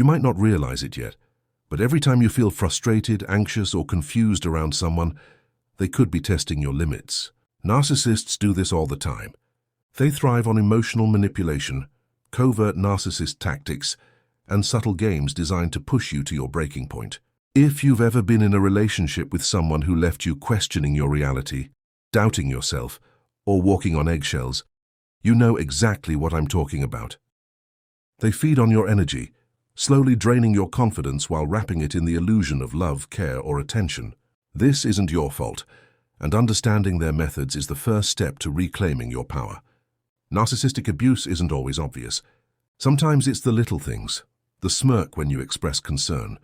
You might not realize it yet, but every time you feel frustrated, anxious, or confused around someone, they could be testing your limits. Narcissists do this all the time. They thrive on emotional manipulation, covert narcissist tactics, and subtle games designed to push you to your breaking point. If you've ever been in a relationship with someone who left you questioning your reality, doubting yourself, or walking on eggshells, you know exactly what I'm talking about. They feed on your energy, slowly draining your confidence while wrapping it in the illusion of love, care, or attention. This isn't your fault, and understanding their methods is the first step to reclaiming your power. Narcissistic abuse isn't always obvious. Sometimes it's the little things, the smirk when you express concern,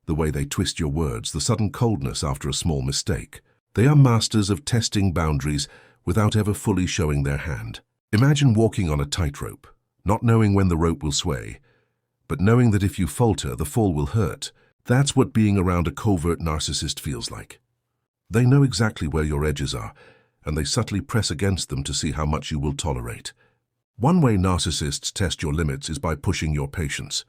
the way they twist your words, the sudden coldness after a small mistake. They are masters of testing boundaries without ever fully showing their hand. Imagine walking on a tightrope, not knowing when the rope will sway, but knowing that if you falter, the fall will hurt. That's what being around a covert narcissist feels like. They know exactly where your edges are, and they subtly press against them to see how much you will tolerate. One way narcissists test your limits is by pushing your patience.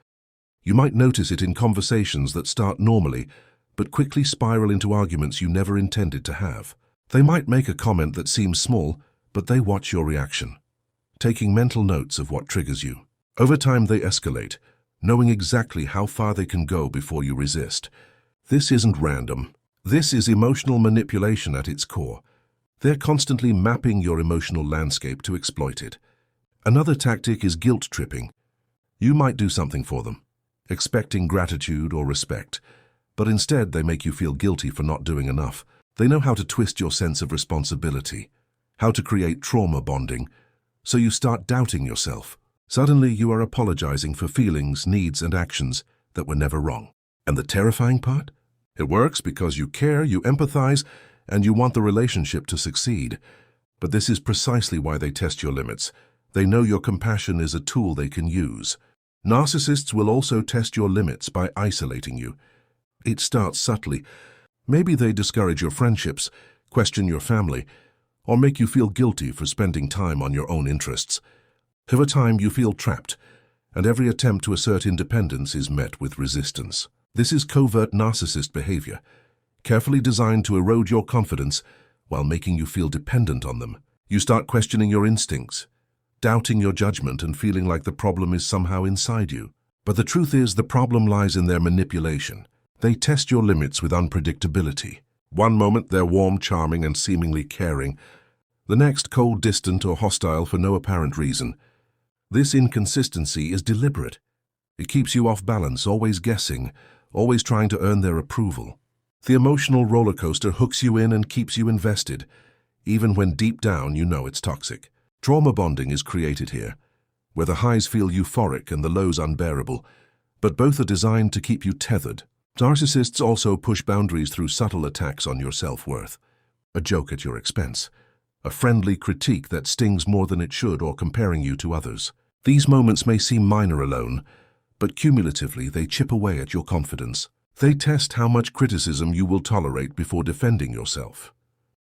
You might notice it in conversations that start normally, but quickly spiral into arguments you never intended to have. They might make a comment that seems small, but they watch your reaction, taking mental notes of what triggers you. Over time, they escalate, knowing exactly how far they can go before you resist. This isn't random. This is emotional manipulation at its core. They're constantly mapping your emotional landscape to exploit it. Another tactic is guilt tripping. You might do something for them, expecting gratitude or respect, but instead they make you feel guilty for not doing enough. They know how to twist your sense of responsibility, how to create trauma bonding, so you start doubting yourself. Suddenly you are apologizing for feelings, needs, and actions that were never wrong. And the terrifying part? It works because you care, you empathize, and you want the relationship to succeed. But this is precisely why they test your limits. They know your compassion is a tool they can use. Narcissists will also test your limits by isolating you. It starts subtly. Maybe they discourage your friendships, question your family, or make you feel guilty for spending time on your own interests. Over time, you feel trapped, and every attempt to assert independence is met with resistance. This is covert narcissist behavior, carefully designed to erode your confidence while making you feel dependent on them. You start questioning your instincts, doubting your judgment, and feeling like the problem is somehow inside you. But the truth is, the problem lies in their manipulation. They test your limits with unpredictability. One moment they're warm, charming, and seemingly caring. The next, cold, distant, or hostile for no apparent reason. This inconsistency is deliberate. It keeps you off balance, always guessing, always trying to earn their approval. The emotional roller coaster hooks you in and keeps you invested, even when deep down you know it's toxic. Trauma bonding is created here, where the highs feel euphoric and the lows unbearable, but both are designed to keep you tethered. Narcissists also push boundaries through subtle attacks on your self-worth. A joke at your expense, a friendly critique that stings more than it should, or comparing you to others. These moments may seem minor alone, but cumulatively they chip away at your confidence. They test how much criticism you will tolerate before defending yourself.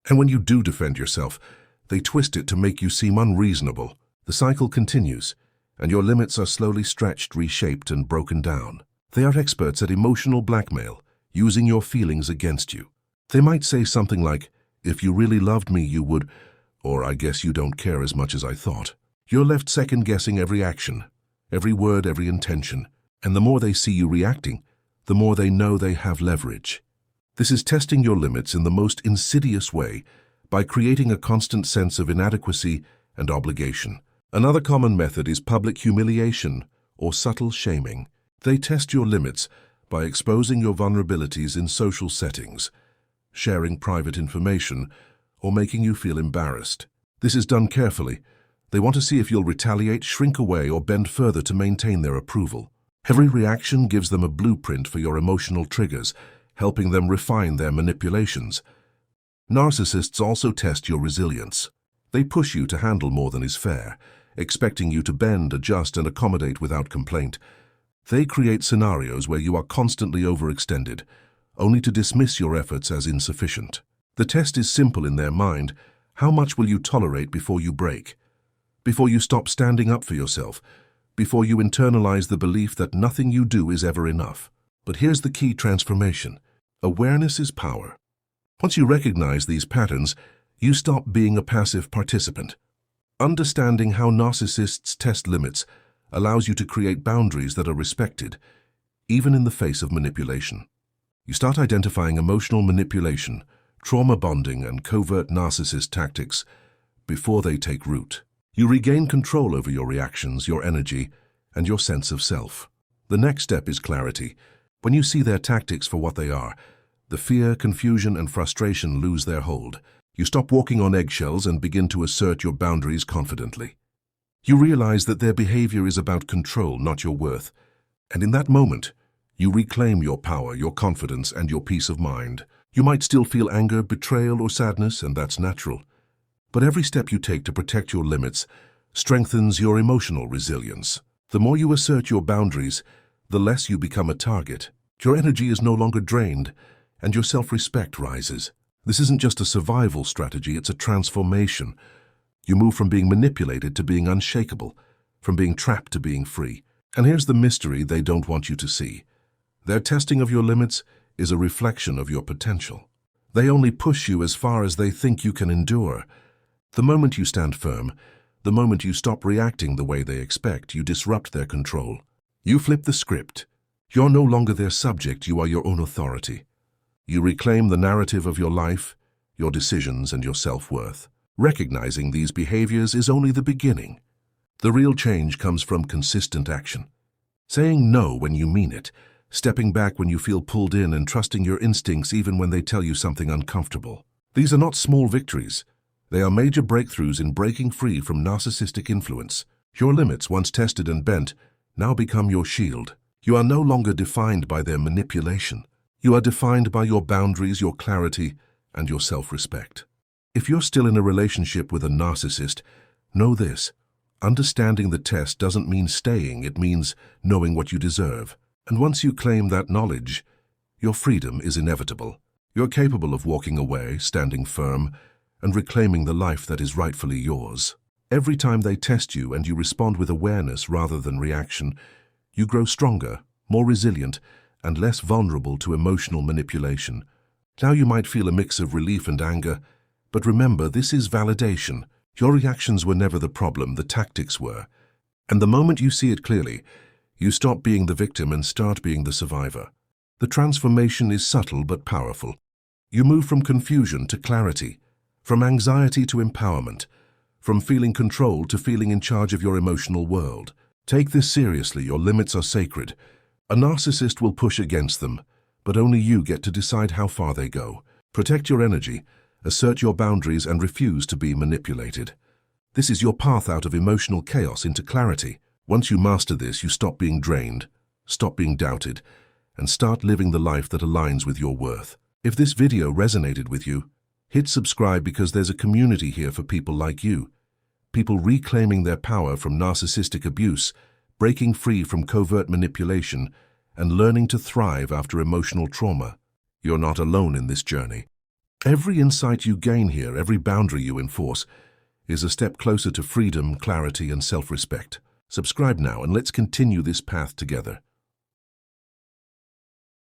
And when you do defend yourself, they twist it to make you seem unreasonable. The cycle continues, and your limits are slowly stretched, reshaped, and broken down. They are experts at emotional blackmail, using your feelings against you. They might say something like, "If you really loved me, you would," or "I guess you don't care as much as I thought." You're left second-guessing every action, every word, every intention. And the more they see you reacting, the more they know they have leverage. This is testing your limits in the most insidious way, by creating a constant sense of inadequacy and obligation. Another common method is public humiliation or subtle shaming. They test your limits by exposing your vulnerabilities in social settings, sharing private information, or making you feel embarrassed. This is done carefully. They want to see if you'll retaliate, shrink away, or bend further to maintain their approval. Every reaction gives them a blueprint for your emotional triggers, helping them refine their manipulations. Narcissists also test your resilience. They push you to handle more than is fair, expecting you to bend, adjust, and accommodate without complaint. They create scenarios where you are constantly overextended, only to dismiss your efforts as insufficient. The test is simple in their mind. How much will you tolerate before you break? Before you stop standing up for yourself? before you internalize the belief that nothing you do is ever enough. But here's the key transformation. Awareness is power. Once you recognize these patterns, you stop being a passive participant. Understanding how narcissists test limits allows you to create boundaries that are respected, even in the face of manipulation. You start identifying emotional manipulation, trauma bonding, and covert narcissist tactics before they take root. You regain control over your reactions, your energy, and your sense of self. The next step is clarity. When you see their tactics for what they are, the fear, confusion, and frustration lose their hold. You stop walking on eggshells and begin to assert your boundaries confidently. You realize that their behavior is about control, not your worth. And in that moment, you reclaim your power, your confidence, and your peace of mind. You might still feel anger, betrayal, or sadness, and that's natural. But every step you take to protect your limits strengthens your emotional resilience. The more you assert your boundaries, the less you become a target. Your energy is no longer drained, and your self-respect rises. This isn't just a survival strategy, it's a transformation. You move from being manipulated to being unshakable, from being trapped to being free. And here's the mystery they don't want you to see. Their testing of your limits is a reflection of your potential. They only push you as far as they think you can endure. The moment you stand firm, the moment you stop reacting the way they expect, you disrupt their control. You flip the script. You're no longer their subject, you are your own authority. You reclaim the narrative of your life, your decisions, and your self-worth. Recognizing these behaviors is only the beginning. The real change comes from consistent action. Saying no when you mean it, stepping back when you feel pulled in, and trusting your instincts even when they tell you something uncomfortable. These are not small victories. They are major breakthroughs in breaking free from narcissistic influence. Your limits, once tested and bent, now become your shield. You are no longer defined by their manipulation. You are defined by your boundaries, your clarity, and your self-respect. If you're still in a relationship with a narcissist, know this. Understanding the test doesn't mean staying, it means knowing what you deserve. And once you claim that knowledge, your freedom is inevitable. You're capable of walking away, standing firm, and reclaiming the life that is rightfully yours. Every time they test you and you respond with awareness rather than reaction, you grow stronger, more resilient, and less vulnerable to emotional manipulation. Now you might feel a mix of relief and anger, but remember, this is validation. Your reactions were never the problem, the tactics were. And the moment you see it clearly, you stop being the victim and start being the survivor. The transformation is subtle but powerful. You move from confusion to clarity, from anxiety to empowerment, from feeling controlled to feeling in charge of your emotional world. Take this seriously, your limits are sacred. A narcissist will push against them, but only you get to decide how far they go. Protect your energy, assert your boundaries, and refuse to be manipulated. This is your path out of emotional chaos into clarity. Once you master this, you stop being drained, stop being doubted, and start living the life that aligns with your worth. If this video resonated with you, hit subscribe, because there's a community here for people like you. People reclaiming their power from narcissistic abuse, breaking free from covert manipulation, and learning to thrive after emotional trauma. You're not alone in this journey. Every insight you gain here, every boundary you enforce, is a step closer to freedom, clarity, and self-respect. Subscribe now and let's continue this path together.